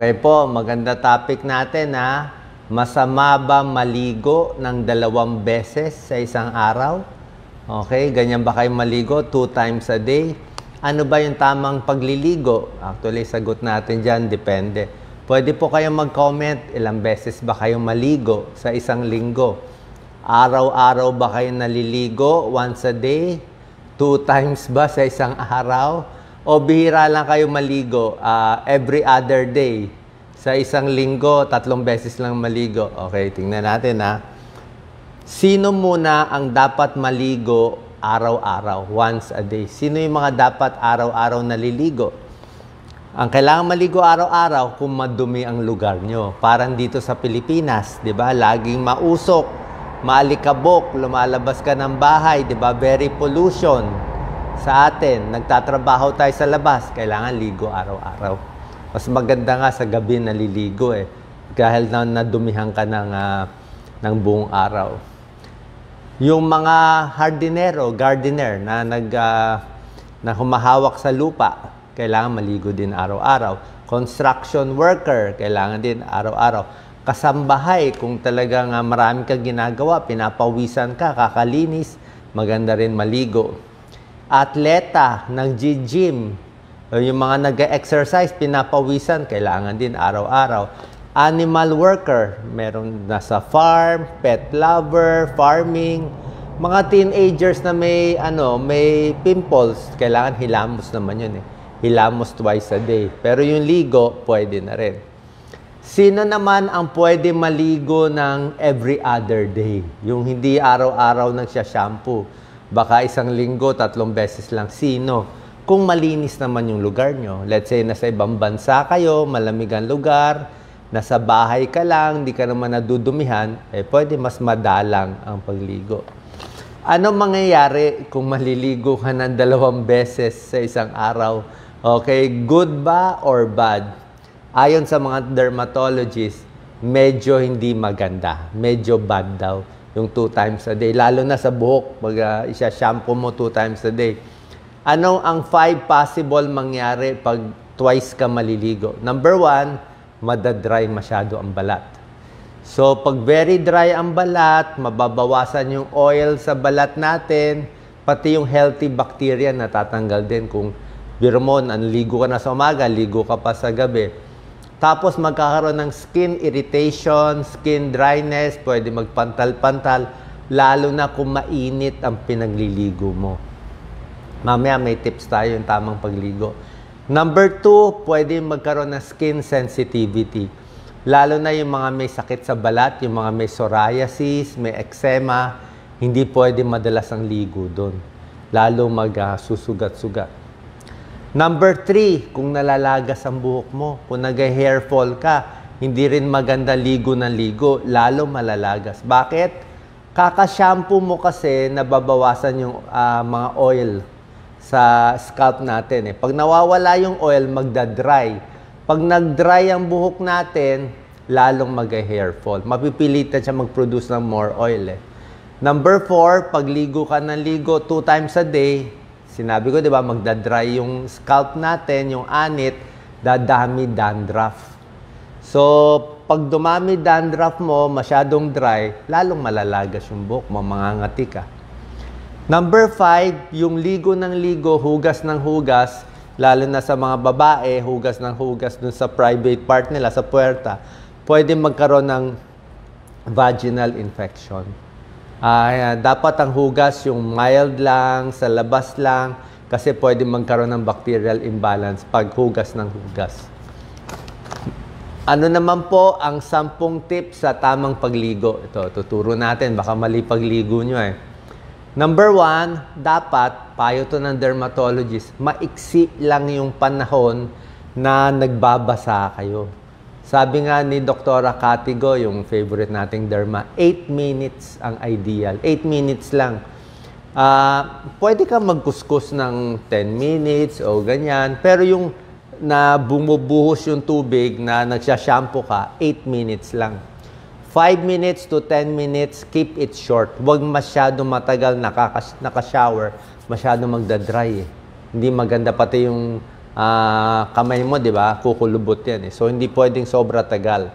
Okay po, maganda topic natin ha. Masama ba maligo ng 2 beses sa isang araw? Okay, ganyan ba kayo maligo 2 times a day? Ano ba yung tamang pagliligo? Actually, sagot natin dyan, depende. Pwede po kayong mag-comment, ilang beses ba kayong maligo sa isang linggo? Araw-araw ba kayo naliligo? Once a day? 2 times ba sa isang araw? O bihira lang kayo maligo every other day? Sa isang linggo, 3 beses lang maligo. Okay, tingnan natin ha. Sino muna ang dapat maligo araw-araw, once a day? Sino yung mga dapat araw-araw naliligo? Ang kailangan maligo araw-araw kung madumi ang lugar nyo. Parang dito sa Pilipinas, di ba? Laging mausok, maalikabok, lumalabas ka ng bahay, di ba? Very pollution sa atin. Nagtatrabaho tayo sa labas, kailangan ligo araw-araw. Mas maganda nga sa gabi naliligo eh. Dahil nadumihan ka ng buong araw. Yung mga gardener na humahawak sa lupa, kailangan maligo din araw-araw. Construction worker, kailangan din araw-araw. Kasambahay, kung talagang marami kang ginagawa, pinapawisan ka, kakalinis, maganda rin maligo. Atleta ng gym, yung mga nag-exercise, pinapawisan, kailangan din araw-araw. Animal worker, meron nasa farm, pet lover, farming, mga teenagers na may pimples, kailangan hilamos naman yun eh. Hilamos twice a day. Pero yung ligo, pwede na rin. Sino naman ang pwede maligo ng every other day? Yung hindi araw-araw nagsha-shampoo. Baka isang linggo, 3 beses lang. Sino? Kung malinis naman yung lugar nyo. Let's say, nasa ibang bansa kayo, malamig ang lugar, nasa bahay ka lang, di ka naman nadudumihan, pwede mas madalang ang pagligo. Ano mangyayari kung maliligo ka ng 2 beses sa isang araw? Okay, good ba or bad? Ayon sa mga dermatologists, medyo hindi maganda. Medyo bad daw yung 2 times a day. Lalo na sa buhok, pag isa-shampoo mo 2 times a day. Ano ang 5 possible mangyari pag twice ka maliligo? Number 1, madadry masyado ang balat. So, pag very dry ang balat, mababawasan yung oil sa balat natin, pati yung healthy bacteria natatanggal din. Kung biro mo, ligo ka na sa umaga, ligo ka pa sa gabi. Tapos magkakaroon ng skin irritation, skin dryness, pwede magpantal-pantal, lalo na kung mainit ang pinagliligo mo. Mamaya may tips tayo yung tamang pagligo. Number 2, pwede magkaroon ng skin sensitivity. Lalo na yung mga may sakit sa balat, yung mga may psoriasis, may eczema, hindi pwede madalas ang ligo doon. Lalo magsusugat-sugat. Number 3, kung nalalagas ang buhok mo, kung nag-hair fall ka, hindi rin maganda ligo ng ligo, lalo malalagas. Bakit? Kaka-shampoo mo kasi nababawasan yung mga oil sa scalp natin. Pag nawawala yung oil, magda-dry. Pag nag-dry ang buhok natin, lalong mag-hair fall. Mapipilitan siya mag-produce ng more oil. Number 4, pag ligo ka ng ligo 2 times a day, sinabi ko, di ba, magda-dry yung scalp natin, yung anit, dadami dandruff. So, pag dumami dandruff mo, masyadong dry, lalong malalagas yung buhok mo, mangangati ka. Number 5, yung ligo ng ligo, hugas ng hugas, lalo na sa mga babae, hugas ng hugas dun sa private part nila, sa puwerta, pwede magkaroon ng vaginal infection. Dapat ang hugas yung mild lang, sa labas lang, kasi pwede magkaroon ng bacterial imbalance pag hugas ng hugas. Ano naman po ang 10 tips sa tamang pagligo? Ito, tuturo natin, baka mali pagligo nyo eh. Number 1, dapat, payo to ng dermatologist, maiksi lang yung panahon na nagbabasa kayo. Sabi nga ni Dr. Katigo, yung favorite nating derma, 8 minutes ang ideal. 8 minutes lang. Pwede ka magkuskus ng 10 minutes o ganyan. Pero yung na bumubuhos yung tubig na nagsha-shampoo ka, 8 minutes lang. 5 minutes to 10 minutes, keep it short. Huwag masyado matagal nakashower, masyado magdadry eh. Hindi maganda pati yung kamay mo, di ba? Kukulubot yan eh. So, hindi pwedeng sobra tagal.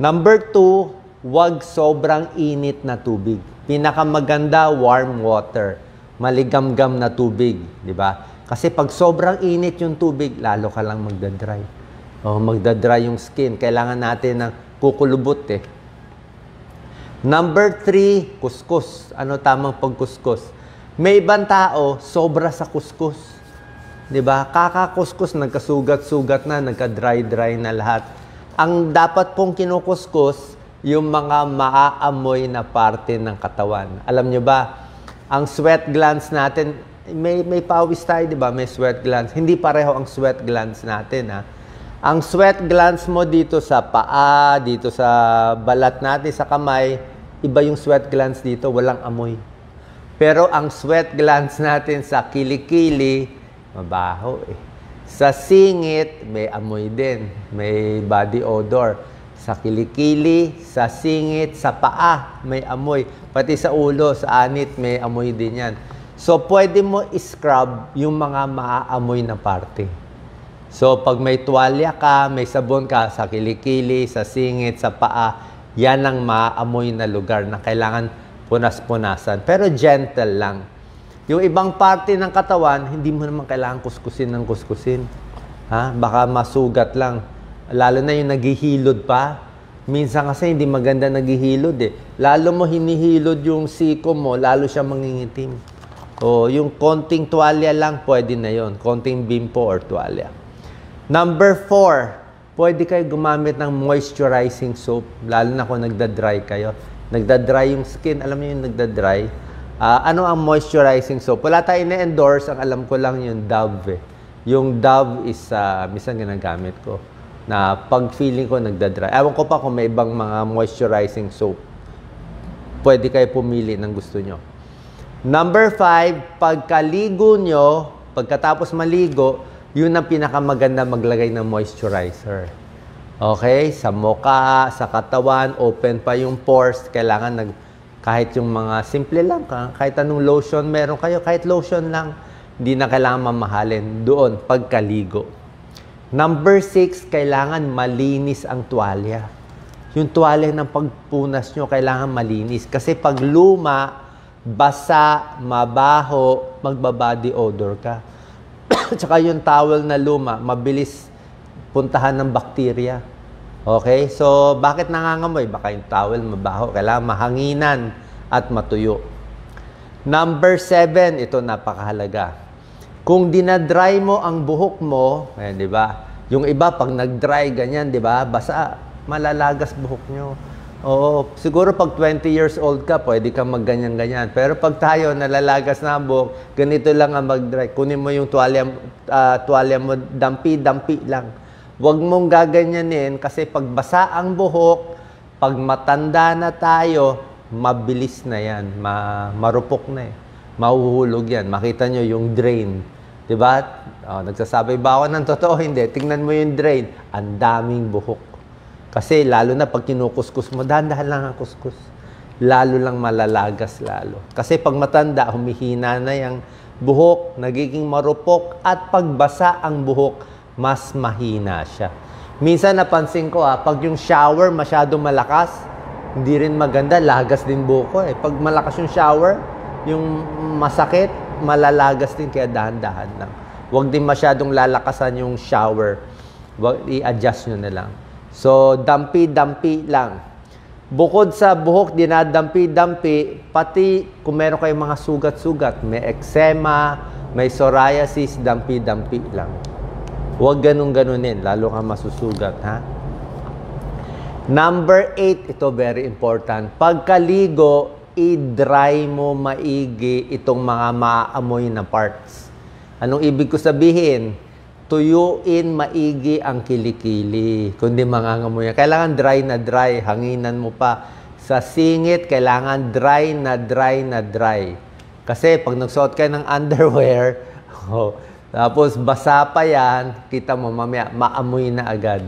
Number 2, wag sobrang init na tubig. Pinakamaganda, warm water. Maligamgam na tubig, di ba? Kasi pag sobrang init yung tubig, lalo ka lang magdadry. O, magdadry yung skin. Kailangan natin ng kukulubot eh. Number 3, kuskus. Ano tamang pagkuskus? May ibang tao, sobra sa kuskus. Diba? Kakakuskus, nagkasugat-sugat na, nagka-dry-dry na lahat. Ang dapat pong kinukuskus, yung mga maaamoy na parte ng katawan. Alam nyo ba, ang sweat glands natin, may pawis tayo, diba? May sweat glands. Hindi pareho ang sweat glands natin, ha? Ang sweat glands mo dito sa paa, dito sa balat natin, sa kamay, iba yung sweat glands dito, walang amoy. Pero ang sweat glands natin sa kilikili, mabaho eh. Sa singit, may amoy din. May body odor. Sa kilikili, sa singit, sa paa, may amoy. Pati sa ulo, sa anit, may amoy din yan. So, pwede mo i-scrub yung mga maaamoy na parte. So, pag may tuwalya ka, may sabon ka sa kilikili, sa singit, sa paa, yan ang maaamoy na lugar na kailangan punas-punasan. Pero gentle lang. Yung ibang parte ng katawan, hindi mo naman kailangan kuskusin ng kuskusin. Ha? Baka masugat lang. Lalo na yung naghihilod pa. Minsan kasi hindi maganda naghihilod eh. Lalo mo hinihilod yung siko mo, lalo siya mangingitim. O yung konting tuwalya lang, pwede na yon. Konting bimpo or tuwalya. Number 4, pwede kayo gumamit ng moisturizing soap. Lalo na kung nagda-dry kayo. Nagda-dry yung skin. Alam niyo yung nagda-dry? Ano ang moisturizing soap? Wala tayo na-endorse. Ang alam ko lang yung Dove. Yung Dove is, minsan ginagamit ko. Na pag feeling ko nagda-dry. Ewan ko pa kung may ibang mga moisturizing soap. Pwede kayo pumili ng gusto nyo. Number 5, pagkaligo nyo, pagkatapos maligo, yun ang pinakamaganda maglagay ng moisturizer. Okay? Sa mukha, sa katawan, open pa yung pores. Kailangan kahit yung mga simple lang, kahit anong lotion meron kayo, kahit lotion lang, hindi na kailangan mamahalin doon pagkaligo. Number 6, kailangan malinis ang tuwalya. Yung tuwalya ng pagpunas nyo, kailangan malinis. Kasi pag luma, basa, mabaho, magbabody odor ka. Tsaka yung towel na luma, mabilis puntahan ng bakterya. Okay? So, bakit nangangamoy? Baka yung towel mabaho. Kailangan mahanginan at matuyo. Number 7, ito napakahalaga. Kung dinadry mo ang buhok mo, ayan, di ba? Yung iba, pag nag-dry, ganyan, di ba? Basa, malalagas buhok nyo. Oo, siguro pag 20 years old ka, pwede kang magganyan-ganyan. Pero pag tayo, nalalagas na ang buhok, ganito lang ang mag-dry. Kunin mo yung tuwalya mo, dampi-dampi lang. Huwag mong gaganyanin kasi pag basa ang buhok, pag matanda na tayo, mabilis na yan. Marupok na eh. Mahuhulog yan. Makita nyo yung drain. Diba? Nagsasabi ba ako ng totoo? Hindi. Tingnan mo yung drain. Ang daming buhok. Kasi lalo na pag kinukuskus mo, dahan-dahan lang ang kuskus. Lalo lang malalagas lalo. Kasi pag matanda, humihina na yung buhok, nagiging marupok, at pag basa ang buhok, mas mahina siya. Minsan napansin ko pag yung shower masyado malakas, hindi rin maganda, lagas din buhok ko eh. Pag malakas yung shower, yung masakit, malalagas din, kaya dahan-dahan lang. Huwag din masyadong lalakasan yung shower. I-adjust nyo na lang. So, dampi-dampi lang. Bukod sa buhok, dinadampi-dampi, pati kung meron kayong mga sugat-sugat, may eczema, may psoriasis, dampi-dampi lang. Huwag ganun-ganunin, lalo ka masusugat, ha? Number 8, ito very important. Pagkaligo, i-dry mo maigi itong mga maamoy na parts. Anong ibig ko sabihin? Tuyuin maigi ang kilikili, kundi mangangamoy. Kailangan dry na dry, hanginan mo pa. Sa singit, kailangan dry na dry na dry. Kasi pag nagsuot kayo ng underwear, tapos basa pa yan, kita mo mamaya, maamoy na agad.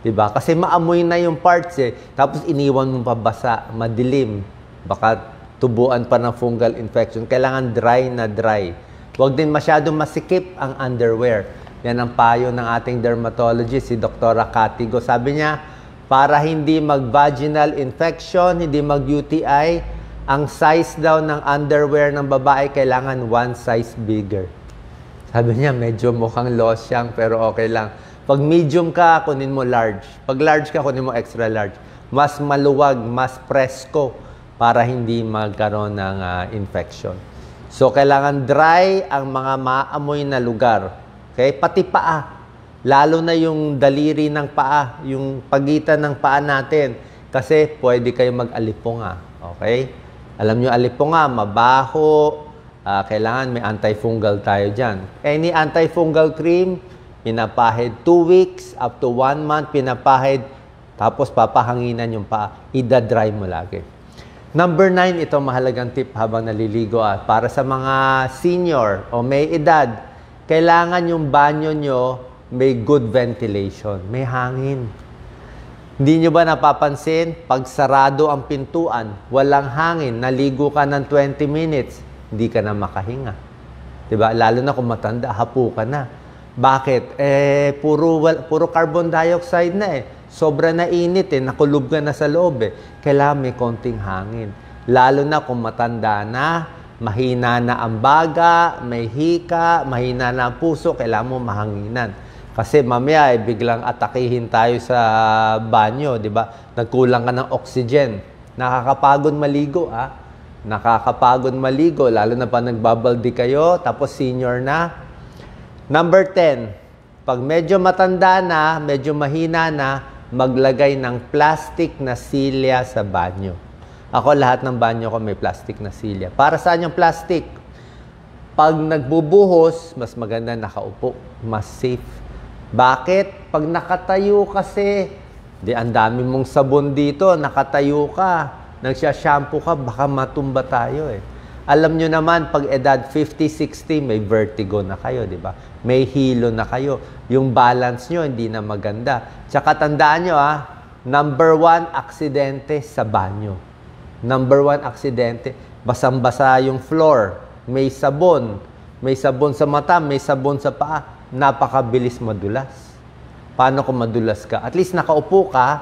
Diba? Kasi maamoy na yung parts eh. Tapos iniwan mo pa basa, madilim. Baka tubuan pa ng fungal infection. Kailangan dry na dry. Huwag din masyadong masikip ang underwear. Yan ang payo ng ating dermatologist, si Dr. Catigo. Sabi niya, para hindi mag-vaginal infection, hindi mag-UTI, ang size daw ng underwear ng babae kailangan 1 size bigger. Sabi niya, medyo mukhang losyang pero okay lang. Pag medium ka, kunin mo large. Pag large ka, kunin mo extra large. Mas maluwag, mas presko para hindi magkaroon ng infection. So, kailangan dry ang mga maamoy na lugar. Okay? Pati paa. Lalo na yung daliri ng paa, yung pagitan ng paa natin. Kasi pwede kayo mag-alipunga. Okay? Alam nyo, alipunga, mabaho. Kailangan may antifungal tayo dyan. Any antifungal cream, pinapahid 2 weeks up to 1 month, pinapahid. Tapos papahanginan yung paa. Ida-dry mo lagi. Number 9, ito mahalagang tip habang naliligo. Para sa mga senior o may edad, kailangan yung banyo nyo may good ventilation, may hangin. Hindi nyo ba napapansin, pag sarado ang pintuan, walang hangin, naligo ka ng 20 minutes, hindi ka na makahinga. Diba? Lalo na kung matanda, hapo ka na. Bakit? Puro carbon dioxide na eh. Sobra na init eh, nakulob ka na sa loob eh. Kailangan may konting hangin. Lalo na kung matanda na, mahina na ang baga, may hika, mahina na ang puso, kailangan mo mahanginan. Kasi mamaya biglang atakihin tayo sa banyo, di ba? Nagkulang ka ng oxygen. Nakakapagod maligo, Nakakapagod maligo, lalo na pa nagbabaldi kayo, tapos senior na. Number 10, pag medyo matanda na, medyo mahina na, maglagay ng plastic na silya sa banyo. Ako, lahat ng banyo ko may plastic na silya. Para saan yung plastic? Pag nagbubuhos, mas maganda nakaupo, mas safe. Bakit? Pag nakatayo kasi, ang dami mong sabon dito, nakatayo ka, nagsya-shampoo ka, baka matumba tayo eh. Alam nyo naman, pag edad 50, 60, may vertigo na kayo, di ba? May hilo na kayo. Yung balance nyo, hindi na maganda. Tsaka tandaan nyo, number 1, aksidente sa banyo. Number 1, aksidente, basang-basa yung floor, may sabon sa mata, may sabon sa paa. Napakabilis madulas. Paano kung madulas ka? At least nakaupo ka,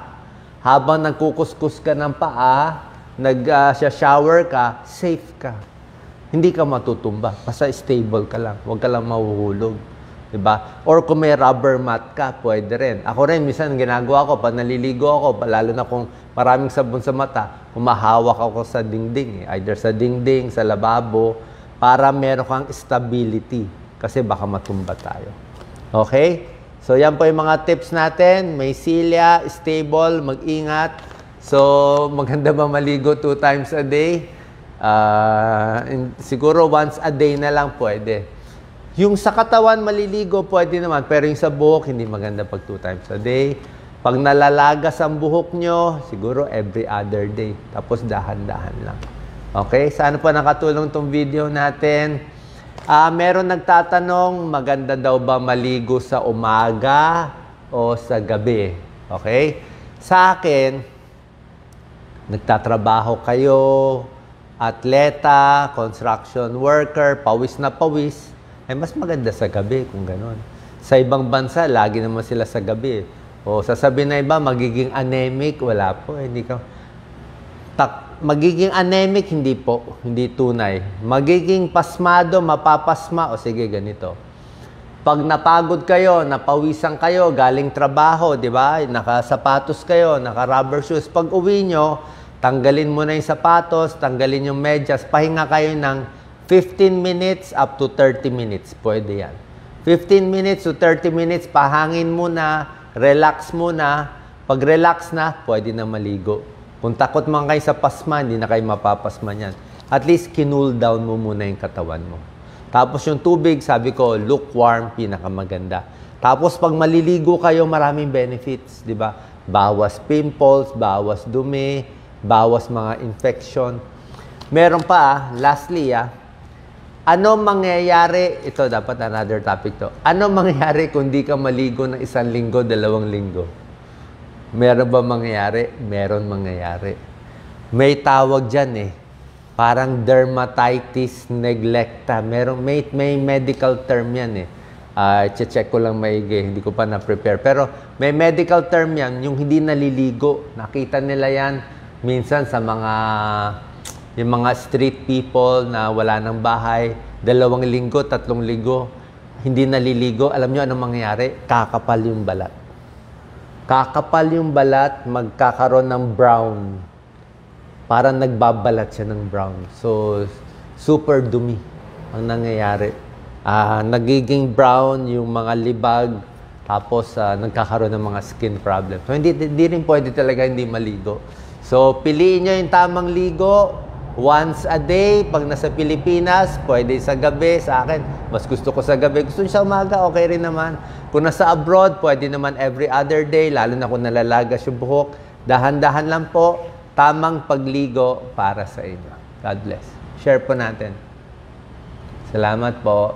habang nagkukuskus ka ng paa, nag-shower ka, safe ka. Hindi ka matutumba. Basta stable ka lang. Huwag ka lang mahuhulog. Diba? Or kung may rubber mat ka, pwede rin. Ako rin, minsan ginagawa ko, pag naliligo ako, lalo na kung maraming sabon sa mata, humahawak ako sa dingding. Either sa dingding, sa lababo, para meron kang stability. Kasi baka matumba tayo. Okay? So, yan po yung mga tips natin. May silya, stable, mag-ingat. So, maganda ba maligo 2 times a day? Siguro once a day na lang pwede. Yung sa katawan maliligo, pwede naman. Pero yung sa buhok, hindi maganda pag 2 times a day. Pag nalalagas ang buhok nyo, siguro every other day. Tapos dahan-dahan lang. Okay? Sana po nakatulong tong video natin. Meron nagtatanong, maganda daw ba maligo sa umaga o sa gabi? Okay? Sa akin, nagtatrabaho kayo, atleta, construction worker, pawis na pawis, ay mas maganda sa gabi kung gano'n. Sa ibang bansa, lagi naman sila sa gabi. O sasabihin na iba, magiging anemic, wala po. Hindi ka... Magiging anemic, hindi po. Hindi tunay. Magiging pasmado, mapapasma. O sige, ganito. Pag napagod kayo, napawisan kayo, galing trabaho, di ba? Nakasapatos kayo, naka-rubber shoes. Pag uwi nyo, tanggalin mo na yung sapatos, tanggalin yung medyas, pahinga kayo ng 15 minutes up to 30 minutes. Pwede yan. 15 minutes to 30 minutes, pahangin muna, relax muna. Pag relax na, pwede na maligo. Kung takot man kayo sa pasma, hindi na kayo mapapasma yan. At least, kinul down mo muna yung katawan mo. Tapos yung tubig, sabi ko, lukewarm, pinakamaganda. Tapos pag maliligo kayo, maraming benefits, di ba? Bawas pimples, bawas dumi, bawas mga infection. Meron pa, lastly, ano mangyayari, ito dapat another topic to. Ano mangyayari kung di ka maligo ng 1 linggo, 2 linggo? Meron ba mangyayari? Meron mangyayari. May tawag dyan Parang dermatitis neglecta. May medical term yan check ko lang maigi, hindi ko pa na-prepare. Pero may medical term yan, yung hindi naliligo. Nakita nila yan minsan sa yung mga street people na wala ng bahay, 2 linggo, 3 linggo, hindi naliligo. Alam nyo anong mangyayari? Kakapal yung balat. Kakapal yung balat, magkakaroon ng brown. Parang nagbabalat siya ng brown. So, super dumi ang nangyayari. Nagiging brown yung mga libag, tapos nagkakaroon ng mga skin problem. So, hindi rin pwede talaga hindi maligo. So, piliin nyo yung tamang ligo. Once a day, pag nasa Pilipinas, pwede sa gabi. Sa akin, mas gusto ko sa gabi. Gusto sa umaga, okay rin naman. Kung nasa abroad, pwede naman every other day, lalo na kung nalalagas yung buhok. Dahan-dahan lang po, tamang pagligo para sa inyo. God bless. Share po natin. Salamat po.